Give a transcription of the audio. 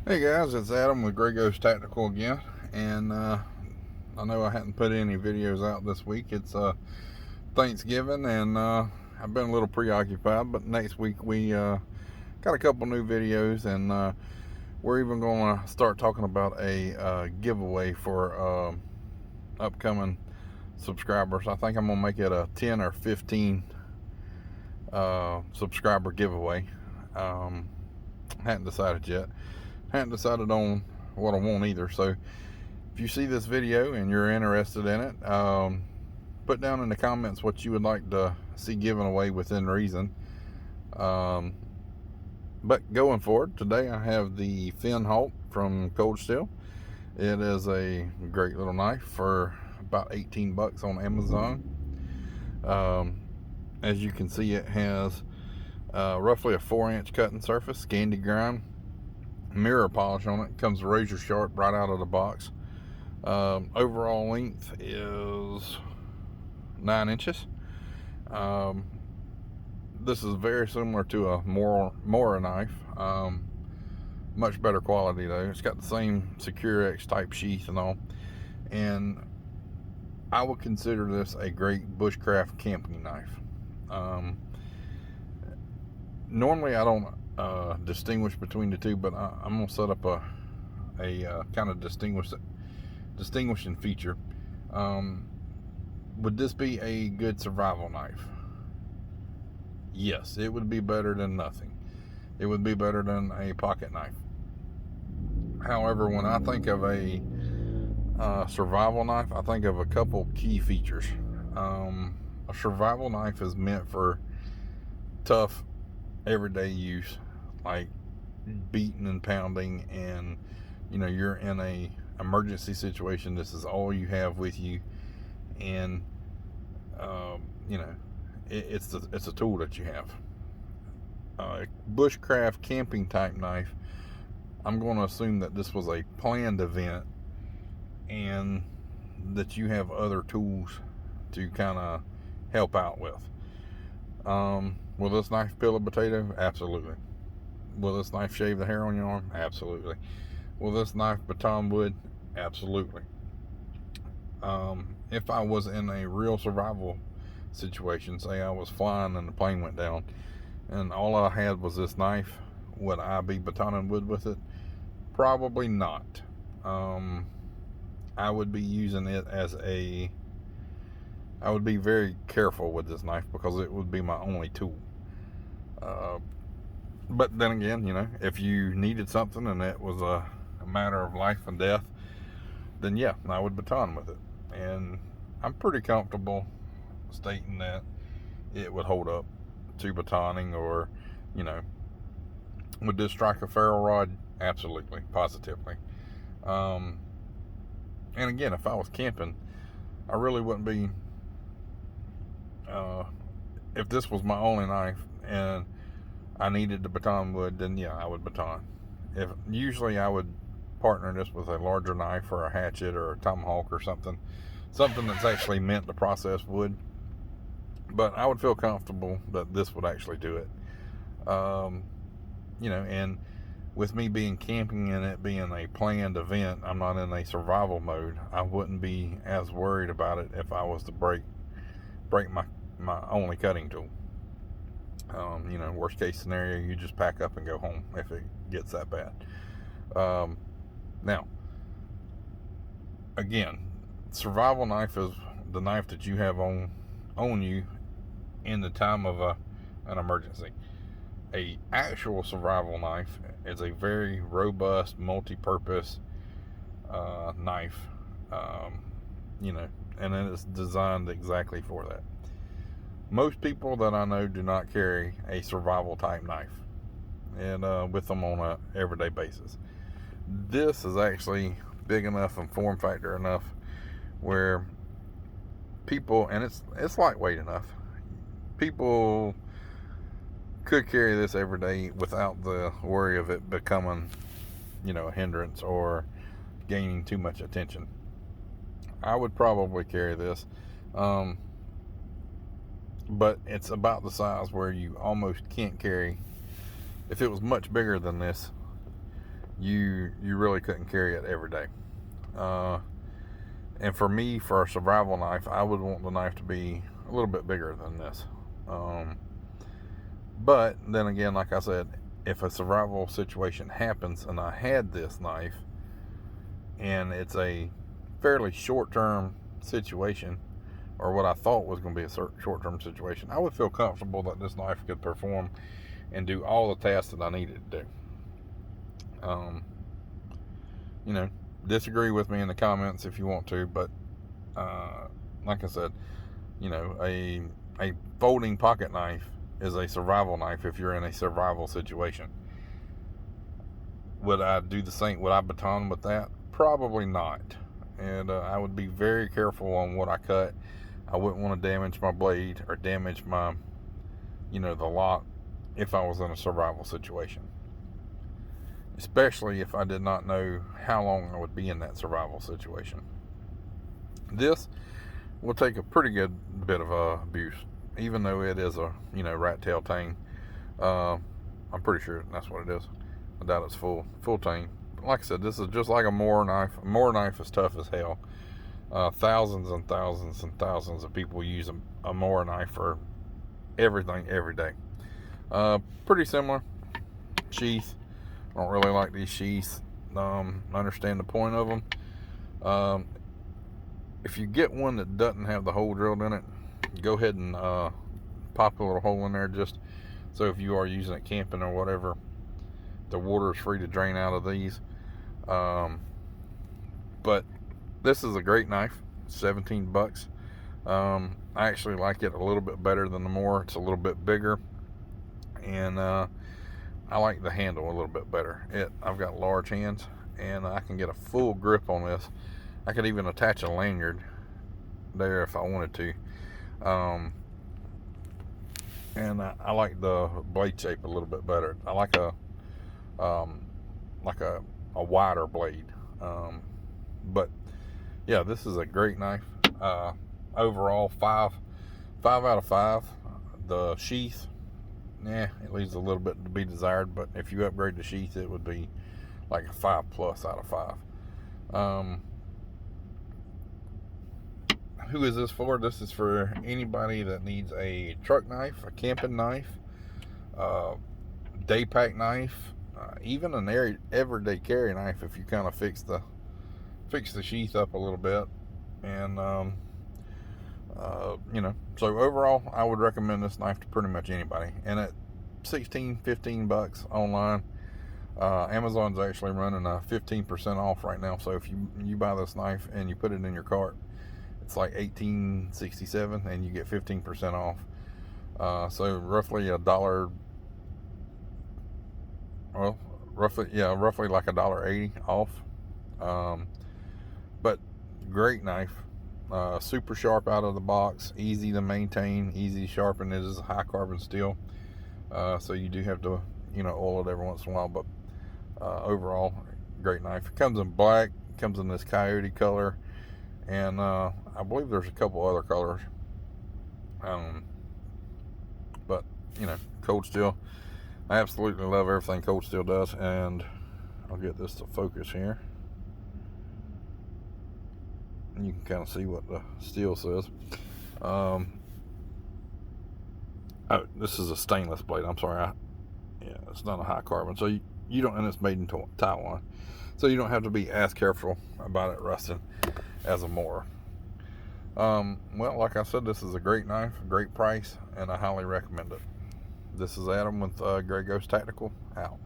Hey guys, it's Adam with Grey Ghost Tactical again, and I know I hadn't put any videos out this week. It's Thanksgiving, and I've been a little preoccupied, but next week we got a couple new videos, and we're even going to start talking about a giveaway for upcoming subscribers. I think I'm going to make it a 10 or 15 subscriber giveaway. Hadn't decided yet. Hadn't decided on what I want either. So if you see this video and you're interested in it, put down in the comments what you would like to see given away within reason. But going forward, today I have the Finnhawk from Coldsteel. It is a great little knife for about 18 bucks on Amazon. As you can see, it has roughly a 4-inch cutting surface, candy grind, mirror polish on it. Comes razor sharp right out of the box. Overall length is 9 inches. This is very similar to a mora knife. Much better quality though. It's got the same Secure-X type sheath and all. And I would consider this a great bushcraft camping knife. Normally I don't distinguish between the two, but I'm gonna set up a kind of distinguishing feature. Would this be a good survival knife? Yes, it would be better than nothing. It would be better than a pocket knife. However, when I think of a survival knife, I think of a couple key features. A survival knife is meant for tough everyday use, like beating and pounding, and you're in a emergency situation. This is all you have with you, and it's a tool that you have. Bushcraft camping type knife, I'm going to assume that this was a planned event and that you have other tools to kind of help out with. Will this knife peel a potato? Absolutely. Will this knife shave the hair on your arm? Absolutely. Will this knife baton wood? Absolutely. If I was in a real survival situation, say I was flying and the plane went down and all I had was this knife, would I be batoning wood with it? Probably not. I would be using it I would be very careful with this knife because it would be my only tool. But then again, if you needed something and it was a matter of life and death, then yeah, I would baton with it. And I'm pretty comfortable stating that it would hold up to batoning, or, would this strike a ferro rod? Absolutely, positively. And again, if I was camping, I really wouldn't be, if this was my only knife and I needed to baton wood, then yeah, I would baton. Usually I would partner this with a larger knife or a hatchet or a tomahawk or something that's actually meant to process wood. But I would feel comfortable that this would actually do it. And with me being camping and it being a planned event, I'm not in a survival mode. I wouldn't be as worried about it if I was to break my only cutting tool. Worst case scenario, you just pack up and go home if it gets that bad. Now, again, survival knife is the knife that you have on you in the time of an emergency. A actual survival knife is a very robust, multi-purpose knife, and it is designed exactly for that. Most people that I know do not carry a survival type knife and with them on a everyday basis. This is actually big enough and form factor enough where people, and it's lightweight enough, people could carry this every day without the worry of it becoming a hindrance or gaining too much attention. I would probably carry this, but it's about the size where you almost can't carry. If it was much bigger than this, you really couldn't carry it every day. And for me, for a survival knife, I would want the knife to be a little bit bigger than this. But then again, like I said, if a survival situation happens and I had this knife and it's a fairly short-term situation, or what I thought was going to be a short-term situation, I would feel comfortable that this knife could perform and do all the tasks that I needed to do. You know, disagree with me in the comments if you want to, but like I said, you know, a folding pocket knife is a survival knife if you're in a survival situation. Would I do the same? Would I baton with that? Probably not. And I would be very careful on what I cut. I wouldn't want to damage my blade or damage my, you know, the lock if I was in a survival situation. Especially if I did not know how long I would be in that survival situation. This will take a pretty good bit of abuse, even though it is a, you know, rat tail tang. I'm pretty sure that's what it is. I doubt it's full tang. But like I said, this is just like a mora knife. A mora knife is tough as hell. Thousands and thousands and thousands of people use a mora knife for everything every day. Pretty similar sheath. I don't really like these sheaths. I understand the point of them. If you get one that doesn't have the hole drilled in it, go ahead and pop a little hole in there, just so if you are using it camping or whatever, the water is free to drain out of these. But this is a great knife. 17 bucks. I actually like it a little bit better than the mora. It's a little bit bigger, and I like the handle a little bit better. I've got large hands, and I can get a full grip on this. I could even attach a lanyard there if I wanted to. And I like the blade shape a little bit better. I like a wider blade. But yeah, this is a great knife. Overall, 5 out of 5. The sheath, it leaves a little bit to be desired, but if you upgrade the sheath, it would be like a 5+ out of 5. Who is this for? This is for anybody that needs a truck knife, a camping knife, day pack knife, even an everyday carry knife if you kind of fix the sheath up a little bit. And you know, so overall, I would recommend this knife to pretty much anybody. And at 15 bucks online, Amazon's actually running a 15% off right now. So if you buy this knife and you put it in your cart, it's like $18.67, and you get 15% off. So roughly $1. Well, roughly like $1.80 off. But great knife. Super sharp out of the box, easy to maintain, easy to sharpen. It is a high carbon steel, so you do have to, you know, oil it every once in a while. But overall, great knife. It comes in black, comes in this coyote color, and I believe there's a couple other colors. But you know, Coldsteel, I absolutely love everything Coldsteel does. And I'll get this to focus here. You can kind of see what the steel says. Oh, this is a stainless blade. I'm sorry. Yeah, it's not a high carbon. So you don't, and it's made in Taiwan. So you don't have to be as careful about it rusting as a mora. Well, like I said, this is a great knife, great price, and I highly recommend it. This is Adam with Grey Ghost Tactical, out.